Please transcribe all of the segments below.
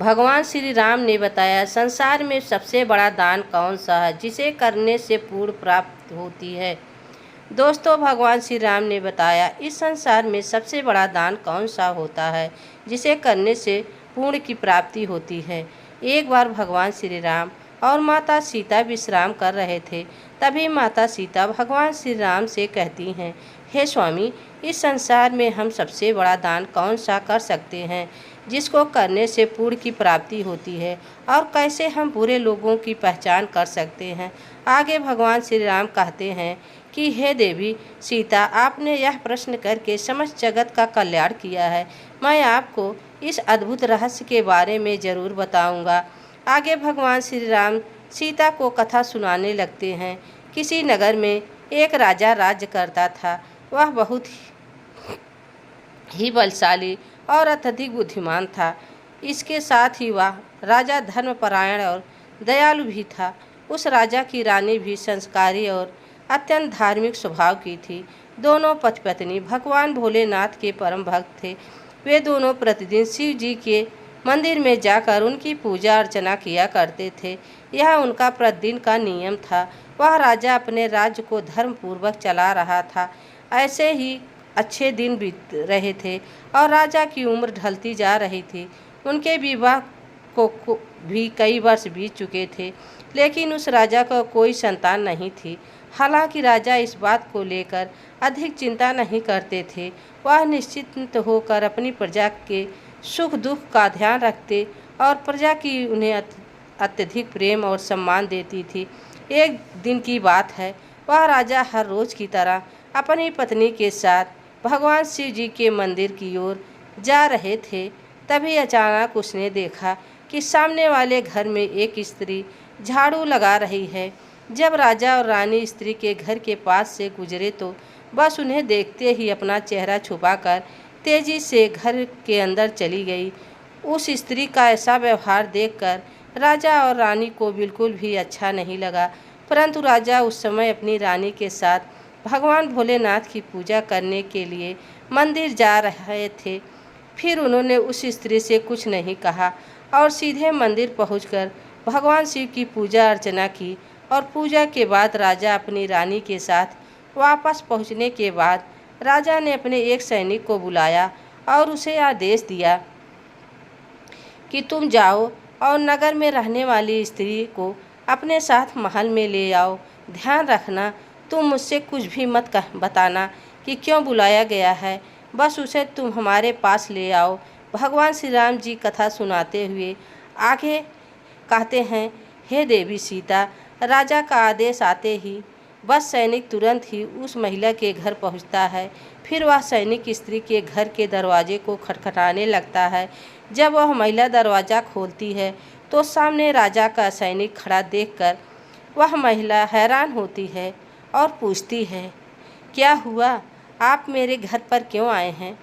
भगवान श्री राम ने बताया, संसार में सबसे बड़ा दान कौन सा है जिसे करने से पुण्य प्राप्त होती है। दोस्तों, भगवान श्री राम ने बताया, इस संसार में सबसे बड़ा दान कौन सा होता है जिसे करने से पुण्य की प्राप्ति होती है। एक बार भगवान श्री राम और माता सीता विश्राम कर रहे थे। तभी माता सीता भगवान श्री राम से कहती हैं, हे स्वामी, इस संसार में हम सबसे बड़ा दान कौन सा कर सकते हैं जिसको करने से पुण्य की प्राप्ति होती है, और कैसे हम बुरे लोगों की पहचान कर सकते हैं। आगे भगवान श्री राम कहते हैं कि हे देवी सीता, आपने यह प्रश्न करके समस्त जगत का कल्याण किया है। मैं आपको इस अद्भुत रहस्य के बारे में ज़रूर बताऊंगा। आगे भगवान श्री राम सीता को कथा सुनाने लगते हैं। किसी नगर में एक राजा राज्य करता था। वह बहुत ही बलशाली और अत्यधिक बुद्धिमान था। इसके साथ ही वह राजा धर्मपरायण और दयालु भी था। उस राजा की रानी भी संस्कारी और अत्यंत धार्मिक स्वभाव की थी। दोनों पति पत्नी भगवान भोलेनाथ के परम भक्त थे। वे दोनों प्रतिदिन शिव जी के मंदिर में जाकर उनकी पूजा अर्चना किया करते थे। यह उनका प्रतिदिन का नियम था। वह राजा अपने राज्य को धर्मपूर्वक चला रहा था। ऐसे ही अच्छे दिन बीत रहे थे और राजा की उम्र ढलती जा रही थी। उनके विवाह को भी कई वर्ष बीत चुके थे, लेकिन उस राजा को कोई संतान नहीं थी। हालांकि राजा इस बात को लेकर अधिक चिंता नहीं करते थे। वह निश्चिंत होकर अपनी प्रजा के सुख दुख का ध्यान रखते और प्रजा की उन्हें अत्यधिक प्रेम और सम्मान देती थी। एक दिन की बात है, वह राजा हर रोज की तरह अपनी पत्नी के साथ भगवान शिव जी के मंदिर की ओर जा रहे थे। तभी अचानक उसने देखा कि सामने वाले घर में एक स्त्री झाड़ू लगा रही है। जब राजा और रानी स्त्री के घर के पास से गुजरे तो बस उन्हें देखते ही अपना चेहरा छुपाकर तेजी से घर के अंदर चली गई। उस स्त्री का ऐसा व्यवहार देखकर राजा और रानी को बिल्कुल भी अच्छा नहीं लगा, परंतु राजा उस समय अपनी रानी के साथ भगवान भोलेनाथ की पूजा करने के लिए मंदिर जा रहे थे। फिर उन्होंने उस स्त्री से कुछ नहीं कहा और सीधे मंदिर पहुंचकर भगवान शिव की पूजा अर्चना की। और पूजा के बाद राजा अपनी रानी के साथ वापस पहुंचने के बाद राजा ने अपने एक सैनिक को बुलाया और उसे आदेश दिया कि तुम जाओ और नगर में रहने वाली स्त्री को अपने साथ महल में ले आओ। ध्यान रखना, तुम मुझसे कुछ भी मत बताना कि क्यों बुलाया गया है, बस उसे तुम हमारे पास ले आओ। भगवान श्री राम जी कथा सुनाते हुए आगे कहते हैं, हे देवी सीता, राजा का आदेश आते ही बस सैनिक तुरंत ही उस महिला के घर पहुंचता है। फिर वह सैनिक स्त्री के घर के दरवाजे को खटखटाने लगता है। जब वह महिला दरवाज़ा खोलती है तो सामने राजा का सैनिक खड़ा देखकर वह महिला हैरान होती है और पूछती है, क्या हुआ, आप मेरे घर पर क्यों आए हैं।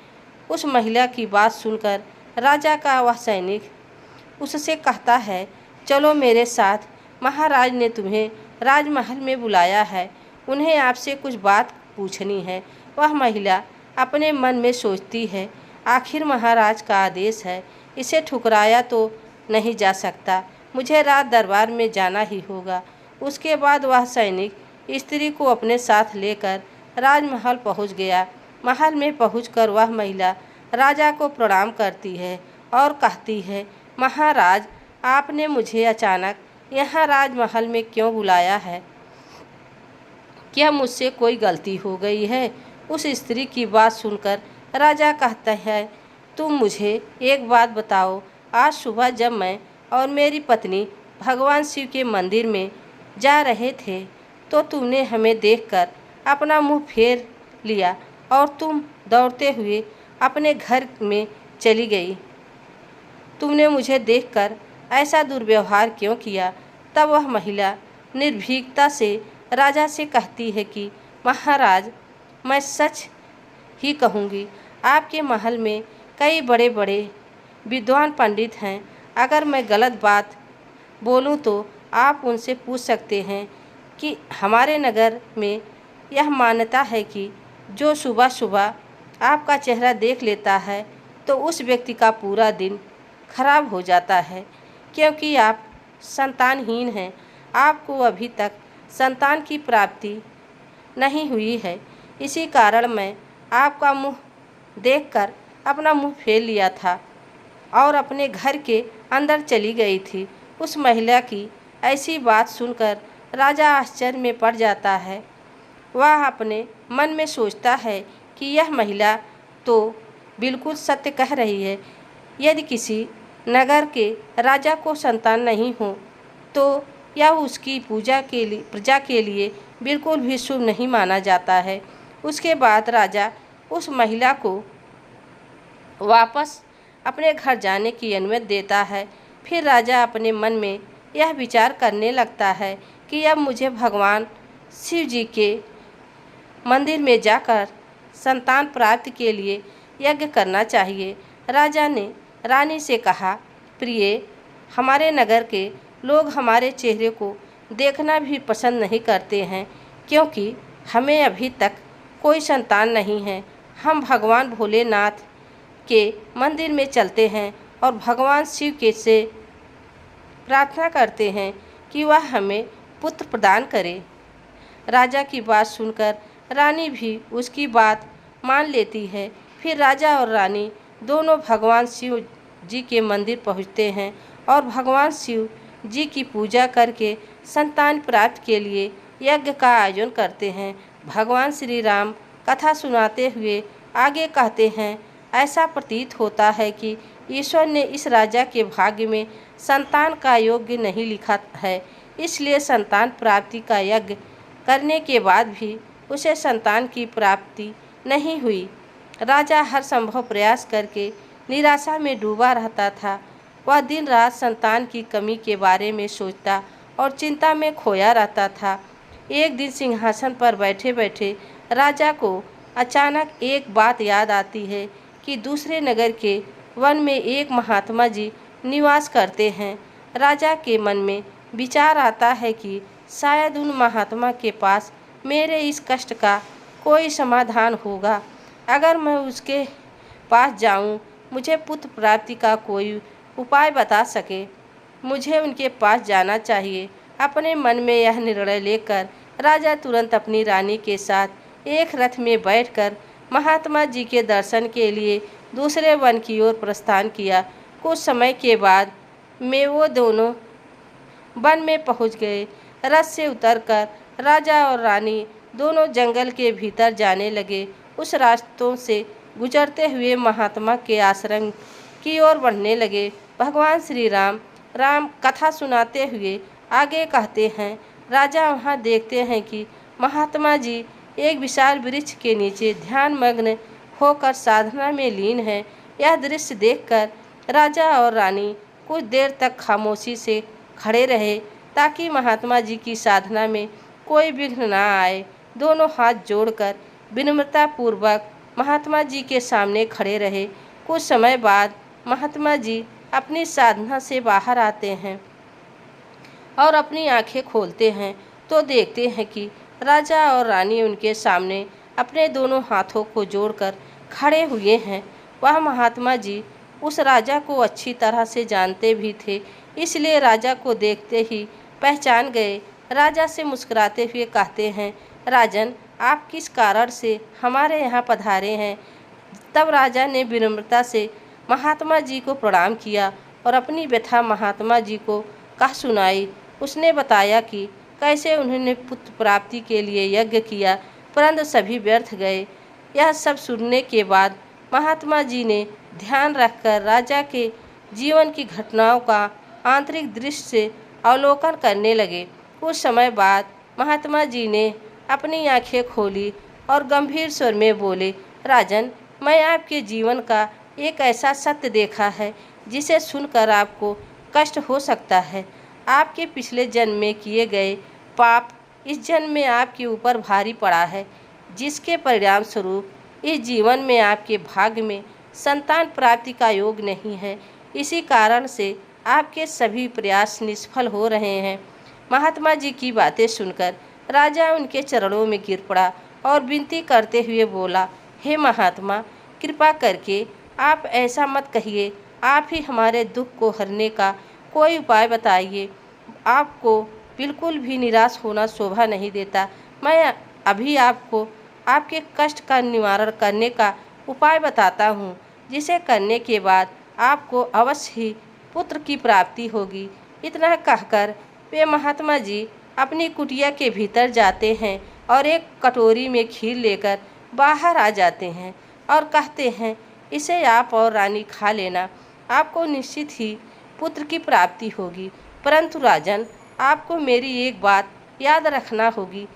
उस महिला की बात सुनकर राजा का वह सैनिक उससे कहता है, चलो मेरे साथ, महाराज ने तुम्हें राजमहल में बुलाया है, उन्हें आपसे कुछ बात पूछनी है। वह महिला अपने मन में सोचती है, आखिर महाराज का आदेश है, इसे ठुकराया तो नहीं जा सकता, मुझे राज दरबार में जाना ही होगा। उसके बाद वह सैनिक स्त्री को अपने साथ लेकर राजमहल पहुंच गया। महल में पहुंचकर वह महिला राजा को प्रणाम करती है और कहती है, महाराज, आपने मुझे अचानक यहाँ राजमहल में क्यों बुलाया है, क्या मुझसे कोई गलती हो गई है। उस स्त्री की बात सुनकर राजा कहता है, तुम मुझे एक बात बताओ, आज सुबह जब मैं और मेरी पत्नी भगवान शिव के मंदिर में जा रहे थे तो तुमने हमें देखकर अपना मुंह फेर लिया और तुम दौड़ते हुए अपने घर में चली गई। तुमने मुझे देखकर ऐसा दुर्व्यवहार क्यों किया। तब वह महिला निर्भीकता से राजा से कहती है कि महाराज, मैं सच ही कहूँगी, आपके महल में कई बड़े बड़े विद्वान पंडित हैं। अगर मैं गलत बात बोलूँ तो आप उनसे पूछ सकते हैं कि हमारे नगर में यह मान्यता है कि जो सुबह सुबह आपका चेहरा देख लेता है तो उस व्यक्ति का पूरा दिन खराब हो जाता है, क्योंकि आप संतानहीन हैं। आपको अभी तक संतान की प्राप्ति नहीं हुई है। इसी कारण मैं आपका मुंह देखकर अपना मुंह फेर लिया था और अपने घर के अंदर चली गई थी। उस महिला की ऐसी बात सुनकर राजा आश्चर्य में पड़ जाता है। वह अपने मन में सोचता है कि यह महिला तो बिल्कुल सत्य कह रही है। यदि किसी नगर के राजा को संतान नहीं हो तो यह उसकी प्रजा के लिए बिल्कुल भी शुभ नहीं माना जाता है। उसके बाद राजा उस महिला को वापस अपने घर जाने की अनुमति देता है। फिर राजा अपने मन में यह विचार करने लगता है कि अब मुझे भगवान शिव जी के मंदिर में जाकर संतान प्राप्ति के लिए यज्ञ करना चाहिए। राजा ने रानी से कहा, प्रिय, हमारे नगर के लोग हमारे चेहरे को देखना भी पसंद नहीं करते हैं, क्योंकि हमें अभी तक कोई संतान नहीं है। हम भगवान भोलेनाथ के मंदिर में चलते हैं और भगवान शिव के से प्रार्थना करते हैं कि वह हमें पुत्र प्रदान करे। राजा की बात सुनकर रानी भी उसकी बात मान लेती है। फिर राजा और रानी दोनों भगवान शिव जी के मंदिर पहुंचते हैं और भगवान शिव जी की पूजा करके संतान प्राप्ति के लिए यज्ञ का आयोजन करते हैं। भगवान श्री राम कथा सुनाते हुए आगे कहते हैं, ऐसा प्रतीत होता है कि ईश्वर ने इस राजा के भाग्य में संतान का योग्य नहीं लिखा है, इसलिए संतान प्राप्ति का यज्ञ करने के बाद भी उसे संतान की प्राप्ति नहीं हुई। राजा हर संभव प्रयास करके निराशा में डूबा रहता था। वह दिन रात संतान की कमी के बारे में सोचता और चिंता में खोया रहता था। एक दिन सिंहासन पर बैठे बैठे राजा को अचानक एक बात याद आती है कि दूसरे नगर के वन में एक महात्मा जी निवास करते हैं। राजा के मन में विचार आता है कि शायद उन महात्मा के पास मेरे इस कष्ट का कोई समाधान होगा। अगर मैं उसके पास जाऊं, मुझे पुत्र प्राप्ति का कोई उपाय बता सके। मुझे उनके पास जाना चाहिए। अपने मन में यह निर्णय लेकर राजा तुरंत अपनी रानी के साथ एक रथ में बैठकर महात्मा जी के दर्शन के लिए दूसरे वन की ओर प्रस्थान किया। कुछ समय के बाद में वो दोनों वन में पहुंच गए। रथ से उतरकर राजा और रानी दोनों जंगल के भीतर जाने लगे। उस रास्तों से गुजरते हुए महात्मा के आश्रम की ओर बढ़ने लगे। भगवान श्री राम कथा सुनाते हुए आगे कहते हैं, राजा वहाँ देखते हैं कि महात्मा जी एक विशाल वृक्ष के नीचे ध्यान मग्न होकर साधना में लीन है। यह दृश्य देखकर राजा और रानी कुछ देर तक खामोशी से खड़े रहे ताकि महात्मा जी की साधना में कोई विघ्न न आए। दोनों हाथ जोड़कर विनम्रतापूर्वक महात्मा जी के सामने खड़े रहे। कुछ समय बाद महात्मा जी अपनी साधना से बाहर आते हैं और अपनी आंखें खोलते हैं तो देखते हैं कि राजा और रानी उनके सामने अपने दोनों हाथों को जोड़कर खड़े हुए हैं। वह महात्मा जी उस राजा को अच्छी तरह से जानते भी थे, इसलिए राजा को देखते ही पहचान गए। राजा से मुस्कुराते हुए कहते हैं, राजन, आप किस कारण से हमारे यहाँ पधारे हैं? तब राजा ने विनम्रता से महात्मा जी को प्रणाम किया और अपनी व्यथा महात्मा जी को कह सुनाई। उसने बताया कि कैसे उन्होंने पुत्र प्राप्ति के लिए यज्ञ किया, परंतु सभी व्यर्थ गए। यह सब सुनने के बाद महात्मा जी ने ध्यान रखकर राजा के जीवन की घटनाओं का आंतरिक दृष्टि से अवलोकन करने लगे। कुछ समय बाद महात्मा जी ने अपनी आंखें खोली और गंभीर स्वर में बोले, राजन, मैं आपके जीवन का एक ऐसा सत्य देखा है जिसे सुनकर आपको कष्ट हो सकता है। आपके पिछले जन्म में किए गए पाप इस जन्म में आपके ऊपर भारी पड़ा है, जिसके परिणाम स्वरूप इस जीवन में आपके भाग्य में संतान प्राप्ति का योग नहीं है। इसी कारण से आपके सभी प्रयास निष्फल हो रहे हैं। महात्मा जी की बातें सुनकर राजा उनके चरणों में गिर पड़ा और विनती करते हुए बोला, हे महात्मा, कृपा करके आप ऐसा मत कहिए। आप ही हमारे दुख को हरने का कोई उपाय बताइए। आपको बिल्कुल भी निराश होना शोभा नहीं देता। मैं अभी आपको आपके कष्ट का निवारण करने का उपाय बताता हूँ, जिसे करने के बाद आपको अवश्य ही पुत्र की प्राप्ति होगी। इतना कहकर वे महात्मा जी अपनी कुटिया के भीतर जाते हैं और एक कटोरी में खीर लेकर बाहर आ जाते हैं और कहते हैं, इसे आप और रानी खा लेना, आपको निश्चित ही पुत्र की प्राप्ति होगी। परंतु राजन, आपको मेरी एक बात याद रखना होगी।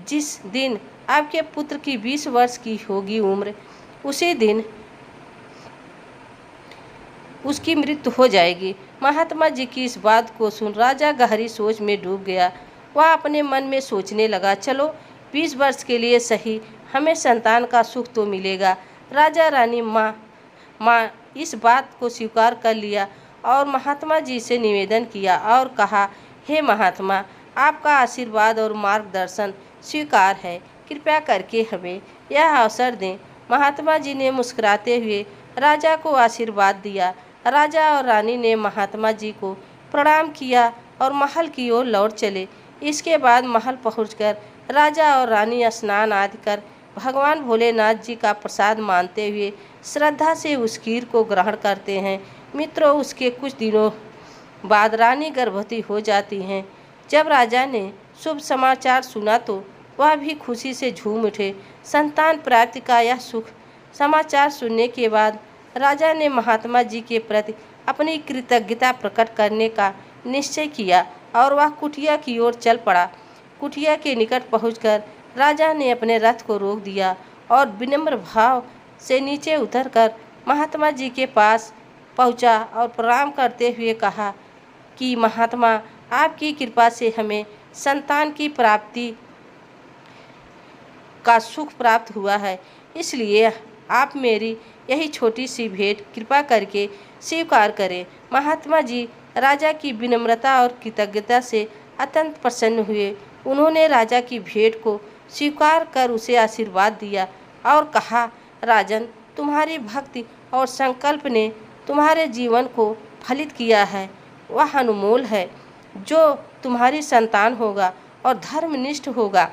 जिस दिन आपके पुत्र की 20 वर्ष की होगी उम्र, उसी दिन उसकी मृत्यु हो जाएगी। महात्मा जी की इस बात को सुन राजा गहरी सोच में डूब गया। वह अपने मन में सोचने लगा, चलो 20 वर्ष के लिए सही, हमें संतान का सुख तो मिलेगा। राजा रानी माँ इस बात को स्वीकार कर लिया और महात्मा जी से निवेदन किया और कहा, हे महात्मा, आपका आशीर्वाद और मार्गदर्शन स्वीकार है, कृपया करके हमें यह अवसर दें। महात्मा जी ने मुस्कुराते हुए राजा को आशीर्वाद दिया। राजा और रानी ने महात्मा जी को प्रणाम किया और महल की ओर लौट चले। इसके बाद महल पहुंचकर राजा और रानी स्नान आदि कर भगवान भोलेनाथ जी का प्रसाद मानते हुए श्रद्धा से उस खीर को ग्रहण करते हैं। मित्रों, उसके कुछ दिनों बाद रानी गर्भवती हो जाती हैं। जब राजा ने शुभ समाचार सुना तो वह भी खुशी से झूम उठे। संतान प्राप्ति का यह सुख समाचार सुनने के बाद राजा ने महात्मा जी के प्रति अपनी कृतज्ञता प्रकट करने का निश्चय किया और वह कुटिया की ओर चल पड़ा। कुटिया के निकट पहुंचकर राजा ने अपने रथ को रोक दिया और विनम्र भाव से नीचे उतरकर महात्मा जी के पास पहुंचा और प्रणाम करते हुए कहा कि महात्मा, आपकी कृपा से हमें संतान की प्राप्ति का सुख प्राप्त हुआ है, इसलिए आप मेरी यही छोटी सी भेंट कृपा करके स्वीकार करें। महात्मा जी राजा की विनम्रता और कृतज्ञता से अत्यंत प्रसन्न हुए। उन्होंने राजा की भेंट को स्वीकार कर उसे आशीर्वाद दिया और कहा, राजन, तुम्हारी भक्ति और संकल्प ने तुम्हारे जीवन को फलित किया है। वह अनमोल है जो तुम्हारी संतान होगा और धर्मनिष्ठ होगा।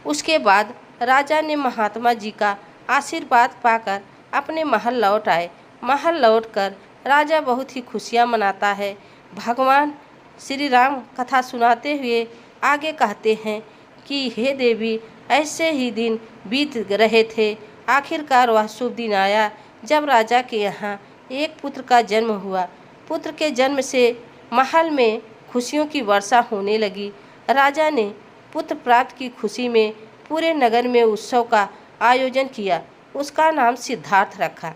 उसके बाद राजा ने महात्मा जी का आशीर्वाद पाकर अपने महल लौट आए। महल लौटकर राजा बहुत ही खुशियाँ मनाता है। भगवान श्री राम कथा सुनाते हुए आगे कहते हैं कि हे देवी, ऐसे ही दिन बीत रहे थे, आखिरकार वह शुभ दिन आया जब राजा के यहाँ एक पुत्र का जन्म हुआ। पुत्र के जन्म से महल में खुशियों की वर्षा होने लगी। राजा ने पुत्र प्राप्त की खुशी में पूरे नगर में उत्सव का आयोजन किया। उसका नाम सिद्धार्थ रखा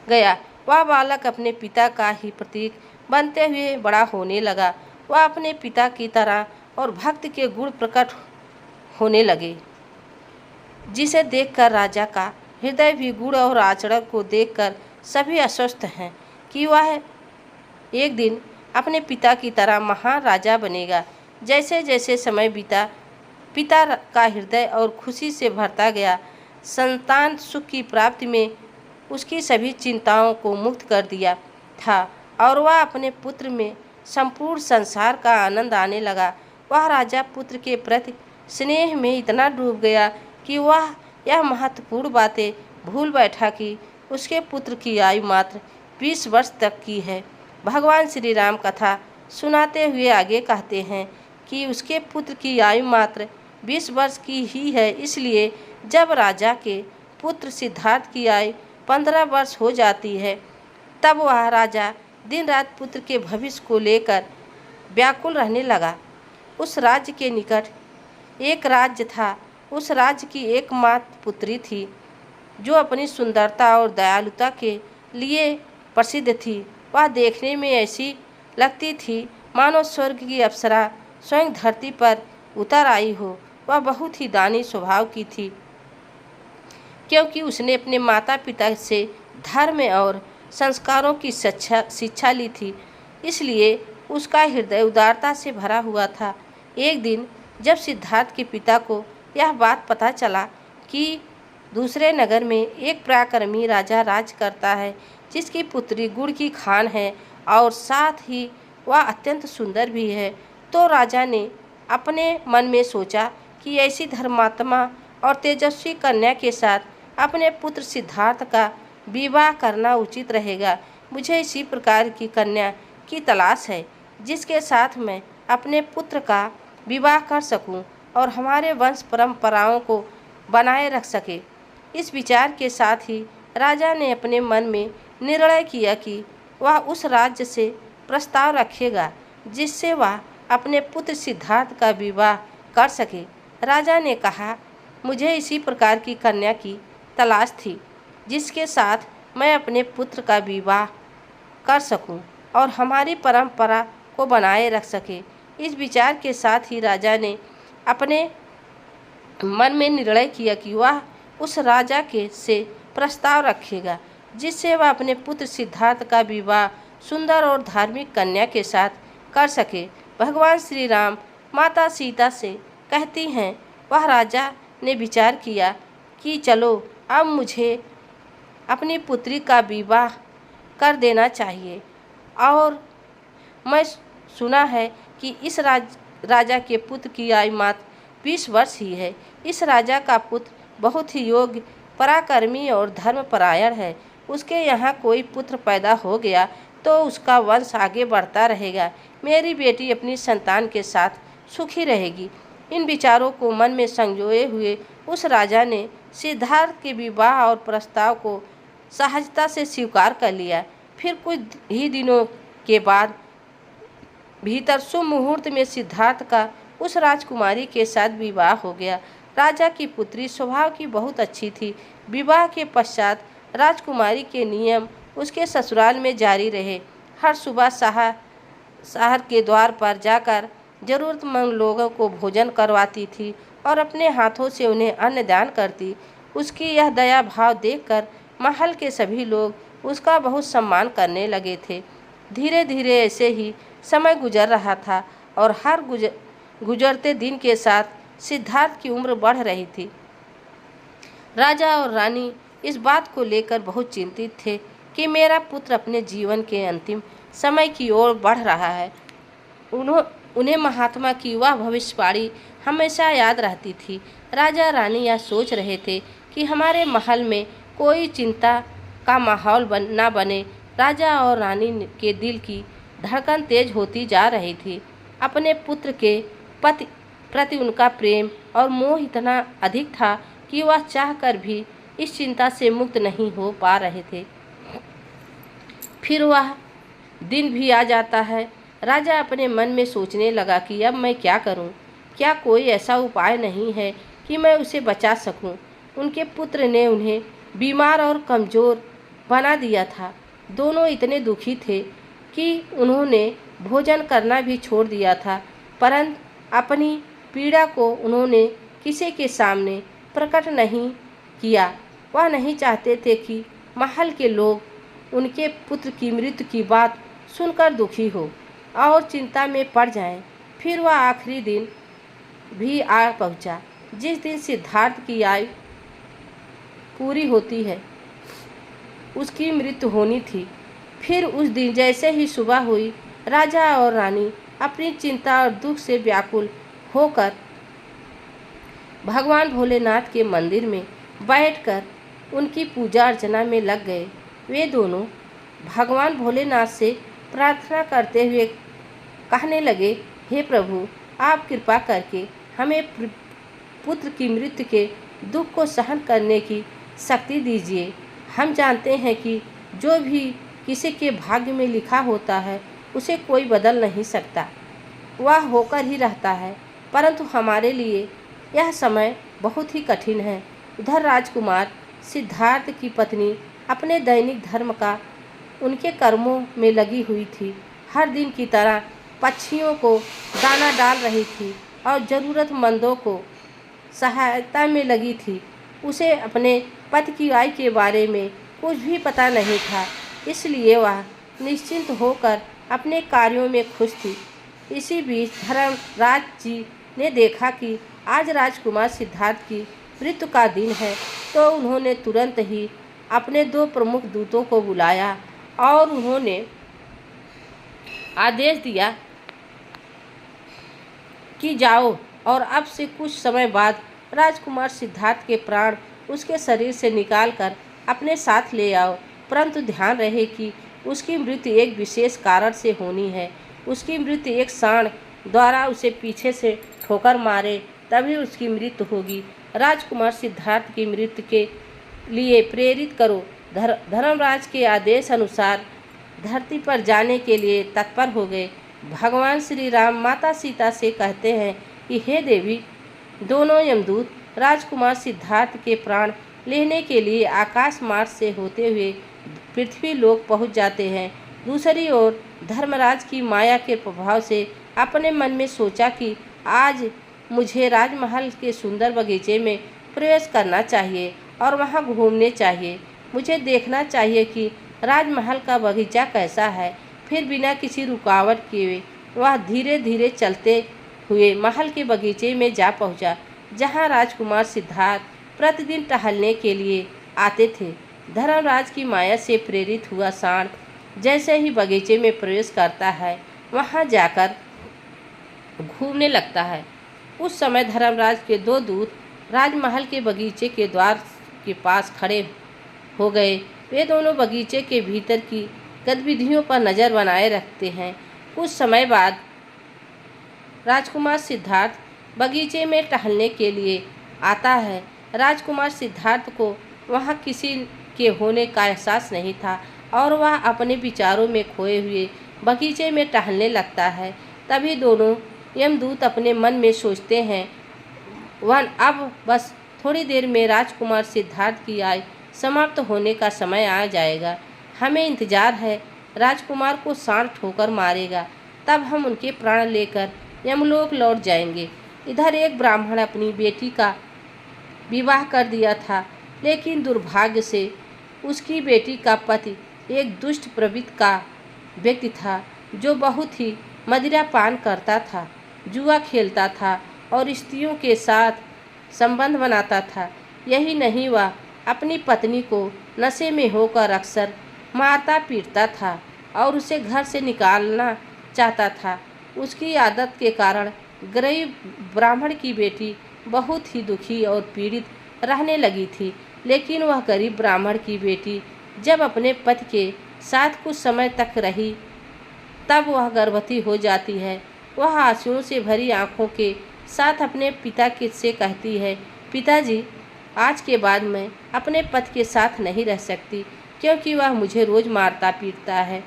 गया। वह बालक अपने पिता का ही प्रतीक बनते हुए बड़ा होने लगा। वह अपने पिता की तरह और भक्ति के गुण प्रकट होने लगे, जिसे देखकर राजा का हृदय भी गुण और आचरण को देखकर सभी आश्वस्त हैं कि वह एक दिन अपने पिता की तरह महान राजा बनेगा। जैसे जैसे समय बीता, पिता का हृदय और खुशी से भरता गया। संतान सुख की प्राप्ति में उसकी सभी चिंताओं को मुक्त कर दिया था और वह अपने पुत्र में संपूर्ण संसार का आनंद आने लगा। वह राजा पुत्र के प्रति स्नेह में इतना डूब गया कि वह यह महत्वपूर्ण बातें भूल बैठा कि उसके पुत्र की आयु मात्र 20 वर्ष तक की है। भगवान श्री राम कथा सुनाते हुए आगे कहते हैं कि उसके पुत्र की आयु मात्र 20 वर्ष की ही है, इसलिए जब राजा के पुत्र सिद्धार्थ की आयु 15 वर्ष हो जाती है, तब वह राजा दिन रात पुत्र के भविष्य को लेकर व्याकुल रहने लगा। उस राज्य के निकट एक राज्य था। उस राज्य की एकमात्र पुत्री थी जो अपनी सुंदरता और दयालुता के लिए प्रसिद्ध थी। वह देखने में ऐसी लगती थी मानो स्वर्ग की अप्सरा स्वयं धरती पर उतर आई हो। वह बहुत ही दानी स्वभाव की थी, क्योंकि उसने अपने माता पिता से धर्म और संस्कारों की शिक्षा ली थी, इसलिए उसका हृदय उदारता से भरा हुआ था। एक दिन जब सिद्धार्थ के पिता को यह बात पता चला कि दूसरे नगर में एक पराक्रमी राजा राज करता है, जिसकी पुत्री गुड़ की खान है और साथ ही वह अत्यंत सुंदर भी है। तो राजा ने अपने मन में सोचा कि ऐसी धर्मात्मा और तेजस्वी कन्या के साथ अपने पुत्र सिद्धार्थ का विवाह करना उचित रहेगा। मुझे इसी प्रकार की कन्या की तलाश है, जिसके साथ मैं अपने पुत्र का विवाह कर सकूं और हमारे वंश परंपराओं को बनाए रख सके। इस विचार के साथ ही राजा ने अपने मन में निर्णय किया कि वह उस राज्य से प्रस्ताव रखेगा जिससे वह अपने पुत्र सिद्धार्थ का विवाह कर सके। राजा ने कहा, मुझे इसी प्रकार की कन्या की तलाश थी जिसके साथ मैं अपने पुत्र का विवाह कर सकूं और हमारी परंपरा को बनाए रख सके। इस विचार के साथ ही राजा ने अपने मन में निर्णय किया कि वह उस राजा के से प्रस्ताव रखेगा जिससे वह अपने पुत्र सिद्धार्थ का विवाह सुंदर और धार्मिक कन्या के साथ कर सके। भगवान श्री राम माता सीता से कहती हैं, वह राजा ने विचार किया कि चलो अब मुझे अपनी पुत्री का विवाह कर देना चाहिए और मैं सुना है कि इस राजा के पुत्र की आयु मात्र 20 वर्ष ही है। इस राजा का पुत्र बहुत ही योग्य, पराक्रमी और धर्मपरायण है। उसके यहाँ कोई पुत्र पैदा हो गया तो उसका वंश आगे बढ़ता रहेगा। मेरी बेटी अपनी संतान के साथ सुखी रहेगी। इन विचारों को मन में संजोए हुए उस राजा ने सिद्धार्थ के विवाह और प्रस्ताव को सहजता से स्वीकार कर लिया। फिर कुछ ही दिनों के बाद भीतर शुभ मुहूर्त में सिद्धार्थ का उस राजकुमारी के साथ विवाह हो गया। राजा की पुत्री स्वभाव की बहुत अच्छी थी। विवाह के पश्चात राजकुमारी के नियम उसके ससुराल में जारी रहे। हर सुबह शहर के द्वार पर जाकर जरूरतमंद लोगों को भोजन करवाती थी और अपने हाथों से उन्हें अन्न दान करती। उसकी यह दया भाव देखकर महल के सभी लोग उसका बहुत सम्मान करने लगे थे। धीरे धीरे ऐसे ही समय गुजर रहा था और हर गुजरते दिन के साथ सिद्धार्थ की उम्र बढ़ रही थी। राजा और रानी इस बात को लेकर बहुत चिंतित थे कि मेरा पुत्र अपने जीवन के अंतिम समय की ओर बढ़ रहा है। उन्हें महात्मा की वह भविष्यवाणी हमेशा याद रहती थी। राजा रानी यह सोच रहे थे कि हमारे महल में कोई चिंता का माहौल न बने। राजा और रानी के दिल की धड़कन तेज होती जा रही थी। अपने पुत्र के प्रति उनका प्रेम और मोह इतना अधिक था कि वह चाहकर भी इस चिंता से मुक्त नहीं हो पा रहे थे। फिर वह दिन भी आ जाता है। राजा अपने मन में सोचने लगा कि अब मैं क्या करूं? क्या कोई ऐसा उपाय नहीं है कि मैं उसे बचा सकूं? उनके पुत्र ने उन्हें बीमार और कमज़ोर बना दिया था। दोनों इतने दुखी थे कि उन्होंने भोजन करना भी छोड़ दिया था, परंतु अपनी पीड़ा को उन्होंने किसी के सामने प्रकट नहीं किया। वह नहीं चाहते थे कि महल के लोग उनके पुत्र की मृत्यु की बात सुनकर दुखी हो और चिंता में पड़ जाएं। फिर वह आखिरी दिन भी आ पहुंचा, जिस दिन सिद्धार्थ की आयु पूरी होती है, उसकी मृत्यु होनी थी। फिर उस दिन जैसे ही सुबह हुई, राजा और रानी अपनी चिंता और दुख से व्याकुल होकर भगवान भोलेनाथ के मंदिर में बैठकर उनकी पूजा अर्चना में लग गए। वे दोनों भगवान भोलेनाथ से प्रार्थना करते हुए कहने लगे, हे प्रभु, आप कृपा करके हमें पुत्र की मृत्यु के दुख को सहन करने की शक्ति दीजिए। हम जानते हैं कि जो भी किसी के भाग्य में लिखा होता है उसे कोई बदल नहीं सकता, वह होकर ही रहता है, परंतु हमारे लिए यह समय बहुत ही कठिन है। उधर राजकुमार सिद्धार्थ की पत्नी अपने दैनिक धर्म का उनके कर्मों में लगी हुई थी। हर दिन की तरह पक्षियों को दाना डाल रही थी और ज़रूरतमंदों को सहायता में लगी थी। उसे अपने पति की आय के बारे में कुछ भी पता नहीं था, इसलिए वह निश्चिंत होकर अपने कार्यों में खुश थी। इसी बीच धर्मराज जी ने देखा कि आज राजकुमार सिद्धार्थ की मृत्यु का दिन है, तो उन्होंने तुरंत ही अपने 2 प्रमुख दूतों को बुलाया और उन्होंने आदेश दिया कि जाओ और अब से कुछ समय बाद राजकुमार सिद्धार्थ के प्राण उसके शरीर से निकालकर अपने साथ ले आओ, परंतु ध्यान रहे कि उसकी मृत्यु एक विशेष कारण से होनी है। उसकी मृत्यु एक सांड द्वारा उसे पीछे से ठोकर मारे तभी उसकी मृत्यु होगी। राजकुमार सिद्धार्थ की मृत्यु के लिए प्रेरित करो। धर्मराज के आदेश अनुसार धरती पर जाने के लिए तत्पर हो गए। भगवान श्री राम माता सीता से कहते हैं कि हे देवी, दोनों यमदूत राजकुमार सिद्धार्थ के प्राण लेने के लिए आकाश मार्ग से होते हुए पृथ्वी लोक पहुंच जाते हैं। दूसरी ओर धर्मराज की माया के प्रभाव से अपने मन में सोचा कि आज मुझे राजमहल के सुंदर बगीचे में प्रवेश करना चाहिए और वहां घूमने चाहिए। मुझे देखना चाहिए कि राजमहल का बगीचा कैसा है। फिर बिना किसी रुकावट किए वह धीरे धीरे चलते हुए महल के बगीचे में जा पहुंचा, जहां राजकुमार सिद्धार्थ प्रतिदिन टहलने के लिए आते थे। धर्मराज की माया से प्रेरित हुआ सांड जैसे ही बगीचे में प्रवेश करता है, वहां जाकर घूमने लगता है। उस समय धर्मराज के 2 दूत राजमहल के बगीचे के द्वार के पास खड़े हो गए। वे दोनों बगीचे के भीतर की गतिविधियों पर नज़र बनाए रखते हैं। कुछ समय बाद राजकुमार सिद्धार्थ बगीचे में टहलने के लिए आता है। राजकुमार सिद्धार्थ को वहाँ किसी के होने का एहसास नहीं था और वह अपने विचारों में खोए हुए बगीचे में टहलने लगता है। तभी दोनों यमदूत अपने मन में सोचते हैं, वह अब बस थोड़ी देर में राजकुमार सिद्धार्थ की आयु समाप्त होने का समय आ जाएगा। हमें इंतजार है। राजकुमार को सांड ठोकर मारेगा, तब हम उनके प्राण लेकर यमलोक लौट जाएंगे। इधर एक ब्राह्मण अपनी बेटी का विवाह कर दिया था, लेकिन दुर्भाग्य से उसकी बेटी का पति एक दुष्ट प्रवृत्ति का व्यक्ति था, जो बहुत ही मदिरा पान करता था, जुआ खेलता था और स्त्रियों के साथ संबंध बनाता था। यही नहीं, वह अपनी पत्नी को नशे में होकर अक्सर मारता पीटता था और उसे घर से निकालना चाहता था। उसकी आदत के कारण गरीब ब्राह्मण की बेटी बहुत ही दुखी और पीड़ित रहने लगी थी। लेकिन वह गरीब ब्राह्मण की बेटी जब अपने पति के साथ कुछ समय तक रही, तब वह गर्भवती हो जाती है। वह आंसुओं से भरी आंखों के साथ अपने पिता से कहती है, पिताजी, आज के बाद मैं अपने पति के साथ नहीं रह सकती, क्योंकि वह मुझे रोज़ मारता पीटता है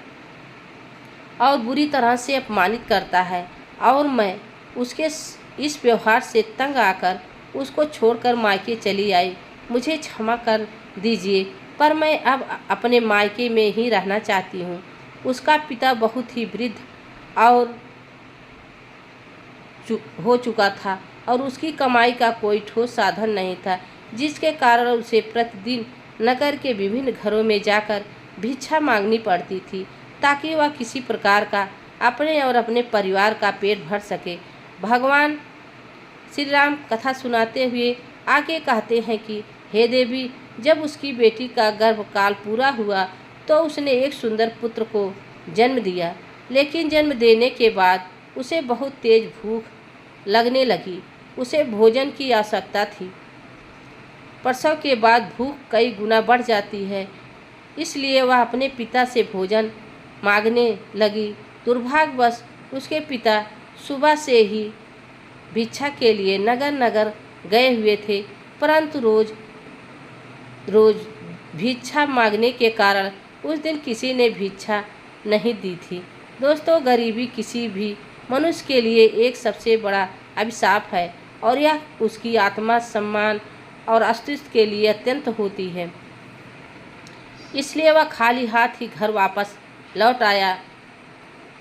और बुरी तरह से अपमानित करता है और मैं उसके इस व्यवहार से तंग आकर उसको छोड़कर मायके चली आई। मुझे क्षमा कर दीजिए, पर मैं अब अपने मायके में ही रहना चाहती हूँ। उसका पिता बहुत ही वृद्ध और हो चुका था और उसकी कमाई का कोई ठोस साधन नहीं था, जिसके कारण उसे प्रतिदिन नगर के विभिन्न घरों में जाकर भिक्षा मांगनी पड़ती थी, ताकि वह किसी प्रकार का अपने और अपने परिवार का पेट भर सके। भगवान श्री राम कथा सुनाते हुए आगे कहते हैं कि हे देवी, जब उसकी बेटी का गर्भकाल पूरा हुआ तो उसने एक सुंदर पुत्र को जन्म दिया, लेकिन जन्म देने के बाद उसे बहुत तेज भूख लगने लगी। उसे भोजन की आवश्यकता थी। प्रसव के बाद भूख कई गुना बढ़ जाती है, इसलिए वह अपने पिता से भोजन मांगने लगी। दुर्भाग्यवश उसके पिता सुबह से ही भिक्षा के लिए नगर नगर गए हुए थे, परंतु रोज भिक्षा मांगने के कारण उस दिन किसी ने भिक्षा नहीं दी थी। दोस्तों, गरीबी किसी भी मनुष्य के लिए एक सबसे बड़ा अभिशाप है और यह उसकी आत्मा, सम्मान और अस्तित्व के लिए अत्यंत होती है। इसलिए वह खाली हाथ ही घर वापस लौट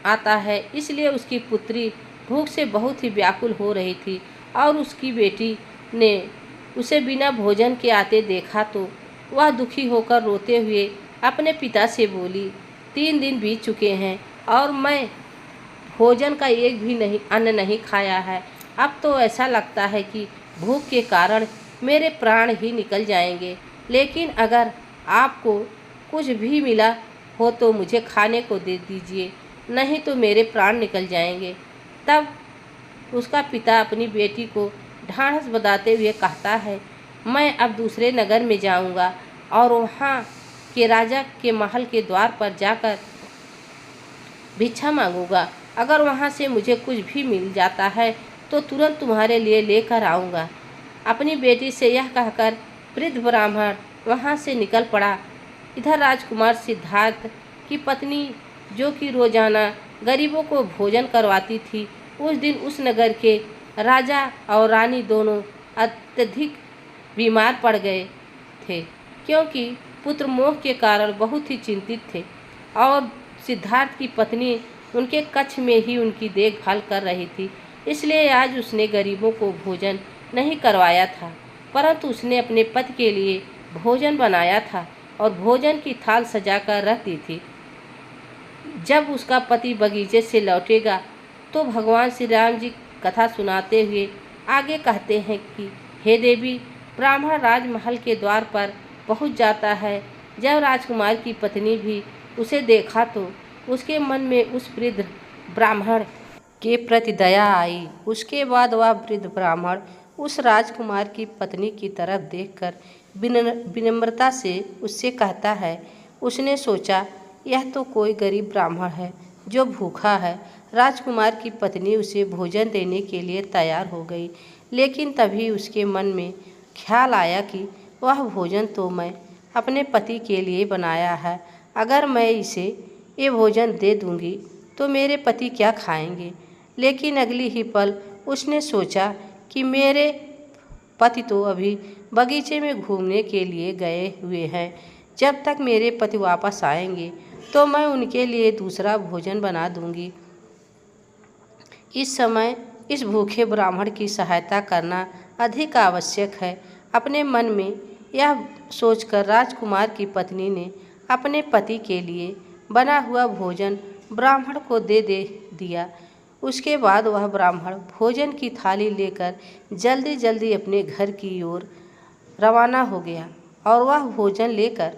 आता है। इसलिए उसकी पुत्री भूख से बहुत ही व्याकुल हो रही थी और उसकी बेटी ने उसे बिना भोजन के आते देखा तो वह दुखी होकर रोते हुए अपने पिता से बोली, 3 दिन बीत चुके हैं और मैं भोजन का एक भी अन्न नहीं खाया है। अब तो ऐसा लगता है कि भूख के कारण मेरे प्राण ही निकल जाएंगे। लेकिन अगर आपको कुछ भी मिला हो तो मुझे खाने को दे दीजिए, नहीं तो मेरे प्राण निकल जाएंगे। तब उसका पिता अपनी बेटी को ढाढ़स बंधाते हुए कहता है, मैं अब दूसरे नगर में जाऊंगा और वहाँ के राजा के महल के द्वार पर जाकर भिक्षा मांगूंगा। अगर वहाँ से मुझे कुछ भी मिल जाता है तो तुरंत तुम्हारे लिए लेकर आऊँगा। अपनी बेटी से यह कहकर वृद्ध ब्राह्मण वहाँ से निकल पड़ा। इधर राजकुमार सिद्धार्थ की पत्नी, जो कि रोजाना गरीबों को भोजन करवाती थी, उस दिन उस नगर के राजा और रानी दोनों अत्यधिक बीमार पड़ गए थे, क्योंकि पुत्र मोह के कारण बहुत ही चिंतित थे और सिद्धार्थ की पत्नी उनके कक्ष में ही उनकी देखभाल कर रही थी। इसलिए आज उसने गरीबों को भोजन नहीं करवाया था, परंतु उसने अपने पति के लिए भोजन बनाया था और भोजन की थाल सजाकर रखती थी। जब उसका पति बगीचे से लौटेगा तो भगवान श्री राम जी कथा सुनाते हुए आगे कहते हैं कि हे देवी, ब्राह्मण राजमहल के द्वार पर पहुंच जाता है। जब राजकुमार की पत्नी भी उसे देखा तो उसके मन में उस वृद्ध ब्राह्मण के प्रति दया आई। उसके बाद वह वृद्ध ब्राह्मण उस राजकुमार की पत्नी की तरफ देखकर विनम्रता से उससे कहता है। उसने सोचा, यह तो कोई गरीब ब्राह्मण है जो भूखा है। राजकुमार की पत्नी उसे भोजन देने के लिए तैयार हो गई, लेकिन तभी उसके मन में ख्याल आया कि वह भोजन तो मैं अपने पति के लिए बनाया है। अगर मैं इसे ये भोजन दे दूंगी तो मेरे पति क्या खाएंगे। लेकिन अगली ही पल उसने सोचा कि मेरे पति तो अभी बगीचे में घूमने के लिए गए हुए हैं। जब तक मेरे पति वापस आएंगे तो मैं उनके लिए दूसरा भोजन बना दूंगी। इस समय इस भूखे ब्राह्मण की सहायता करना अधिक आवश्यक है। अपने मन में यह सोचकर राजकुमार की पत्नी ने अपने पति के लिए बना हुआ भोजन ब्राह्मण को दे दिया। उसके बाद वह ब्राह्मण भोजन की थाली लेकर जल्दी जल्दी अपने घर की ओर रवाना हो गया और वह भोजन लेकर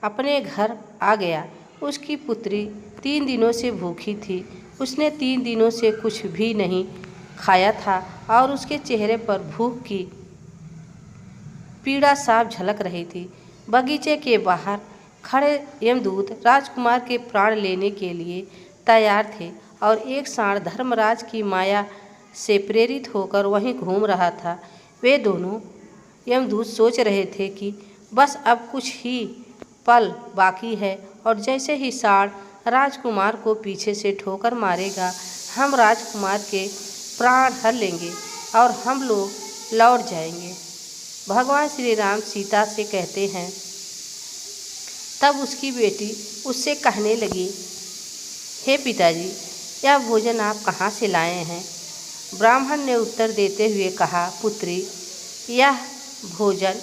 अपने घर आ गया। उसकी पुत्री 3 दिनों से भूखी थी। उसने 3 दिनों से कुछ भी नहीं खाया था और उसके चेहरे पर भूख की पीड़ा साफ झलक रही थी। बगीचे के बाहर खड़े यमदूत राजकुमार के प्राण लेने के लिए तैयार थे और एक साँड़ धर्मराज की माया से प्रेरित होकर वहीं घूम रहा था। वे दोनों यमदूत सोच रहे थे कि बस अब कुछ ही पल बाकी है और जैसे ही साँड़ राजकुमार को पीछे से ठोकर मारेगा, हम राजकुमार के प्राण हर लेंगे और हम लोग लौट जाएंगे। भगवान श्री राम सीता से कहते हैं। तब उसकी बेटी उससे कहने लगी, हे पिताजी, यह भोजन आप कहाँ से लाए हैं? ब्राह्मण ने उत्तर देते हुए कहा, पुत्री, यह भोजन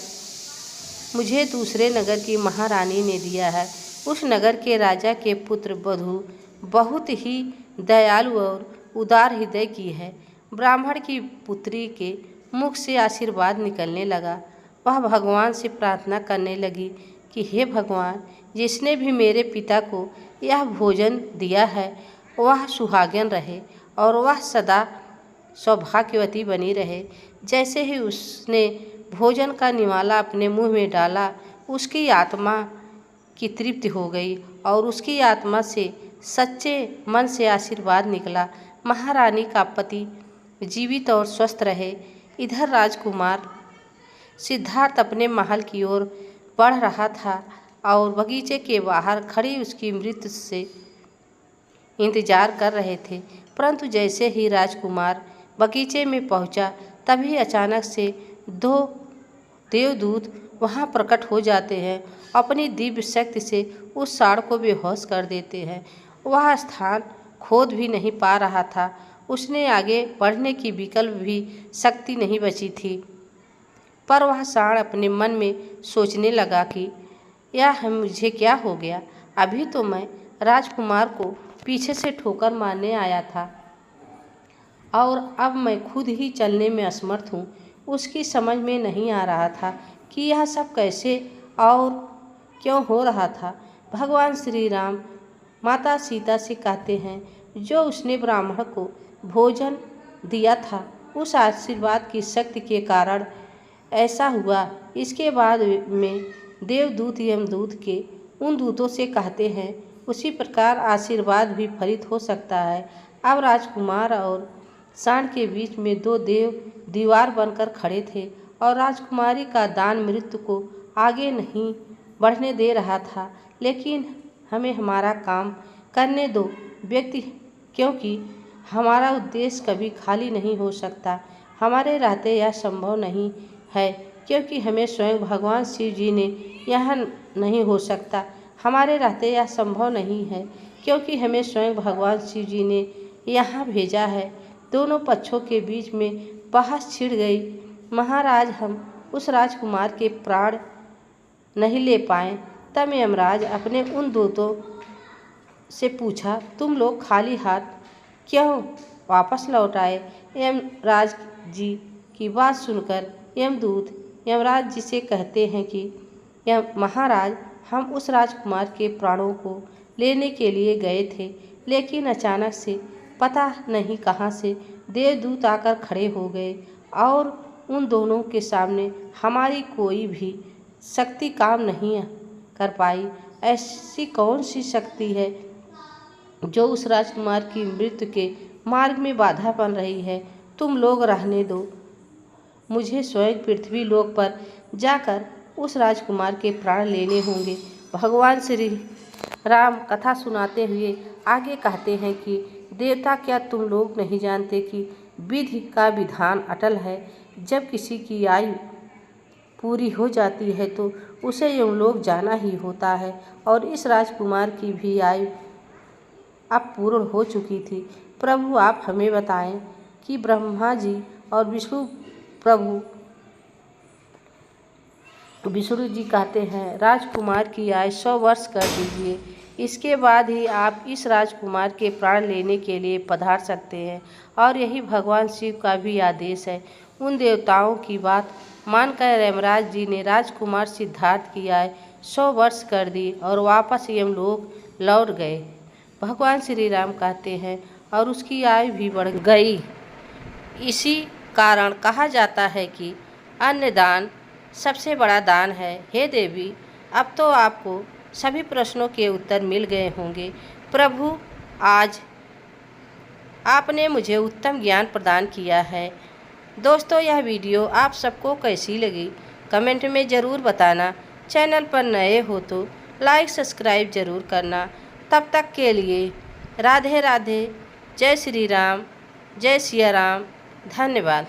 मुझे दूसरे नगर की महारानी ने दिया है। उस नगर के राजा के पुत्र वधू बहुत ही दयालु और उदार हृदय की है। ब्राह्मण की पुत्री के मुख से आशीर्वाद निकलने लगा। वह भगवान से प्रार्थना करने लगी कि हे भगवान, जिसने भी मेरे पिता को यह भोजन दिया है वह सुहागन रहे और वह सदा सौभाग्यवती बनी रहे। जैसे ही उसने भोजन का निवाला अपने मुंह में डाला, उसकी आत्मा की तृप्ति हो गई और उसकी आत्मा से सच्चे मन से आशीर्वाद निकला। महारानी का पति जीवित और स्वस्थ रहे। इधर राजकुमार सिद्धार्थ अपने महल की ओर बढ़ रहा था और बगीचे के बाहर खड़ी उसकी मृत्यु से इंतजार कर रहे थे। परंतु जैसे ही राजकुमार बगीचे में पहुंचा, तभी अचानक से 2 देवदूत वहां प्रकट हो जाते हैं। अपनी दिव्य शक्ति से उस साँड़ को बेहोश कर देते हैं। वह स्थान खोद भी नहीं पा रहा था। उसने आगे बढ़ने की विकल्प भी शक्ति नहीं बची थी। पर वह साँड़ अपने मन में सोचने लगा कि यह मुझे क्या हो गया? अभी तो मैं राजकुमार को पीछे से ठोकर मारने आया था और अब मैं खुद ही चलने में असमर्थ हूँ। उसकी समझ में नहीं आ रहा था कि यह सब कैसे और क्यों हो रहा था। भगवान श्री राम माता सीता से कहते हैं, जो उसने ब्राह्मण को भोजन दिया था उस आशीर्वाद की शक्ति के कारण ऐसा हुआ। इसके बाद में देवदूत यमदूत के उन दूतों से कहते हैं, उसी प्रकार आशीर्वाद भी फलित हो सकता है। अब राजकुमार और सांड के बीच में दो देव दीवार बनकर खड़े थे और राजकुमारी का दान मृत्यु को आगे नहीं बढ़ने दे रहा था। लेकिन हमें हमारा काम करने दो व्यक्ति, क्योंकि हमारा उद्देश्य कभी खाली नहीं हो सकता। हमारे रहते यह संभव नहीं है, क्योंकि हमें स्वयं भगवान शिव जी ने यह नहीं हो सकता। हमारे रहते यह संभव नहीं है, क्योंकि हमें स्वयं भगवान शिव जी ने यहाँ भेजा है। दोनों पक्षों के बीच में बहस छिड़ गई। महाराज, हम उस राजकुमार के प्राण नहीं ले पाए। तब यमराज अपने उन दूतों से पूछा, तुम लोग खाली हाथ क्यों वापस लौट आए? यमराज जी की बात सुनकर यमदूत यमराज जी से कहते हैं कि महाराज, हम उस राजकुमार के प्राणों को लेने के लिए गए थे, लेकिन अचानक से पता नहीं कहाँ से देवदूत आकर खड़े हो गए और उन दोनों के सामने हमारी कोई भी शक्ति काम नहीं कर पाई। ऐसी कौन सी शक्ति है जो उस राजकुमार की मृत्यु के मार्ग में बाधा बन रही है? तुम लोग रहने दो, मुझे स्वयं पृथ्वी लोक पर जाकर उस राजकुमार के प्राण लेने होंगे। भगवान श्री राम कथा सुनाते हुए आगे कहते हैं कि देवता, क्या तुम लोग नहीं जानते कि विधि का विधान अटल है? जब किसी की आयु पूरी हो जाती है तो उसे यमलोक जाना ही होता है, और इस राजकुमार की भी आयु अब पूर्ण हो चुकी थी। प्रभु, आप हमें बताएं कि ब्रह्मा जी और विष्णु जी कहते हैं, राजकुमार की आयु 100 वर्ष कर दीजिए, इसके बाद ही आप इस राजकुमार के प्राण लेने के लिए पधार सकते हैं। और यही भगवान शिव का भी आदेश है। उन देवताओं की बात मानकर यमराज जी ने राजकुमार सिद्धार्थ की आयु 100 वर्ष कर दी और वापस यमलोक लौट गए। भगवान श्री राम कहते हैं, और उसकी आयु भी बढ़ गई। इसी कारण कहा जाता है कि अन्नदान सबसे बड़ा दान है। हे देवी, अब तो आपको सभी प्रश्नों के उत्तर मिल गए होंगे। प्रभु, आज आपने मुझे उत्तम ज्ञान प्रदान किया है। दोस्तों, यह वीडियो आप सबको कैसी लगी कमेंट में ज़रूर बताना। चैनल पर नए हो तो लाइक सब्सक्राइब ज़रूर करना। तब तक के लिए राधे राधे। जय श्री राम, जय सिया राम। धन्यवाद।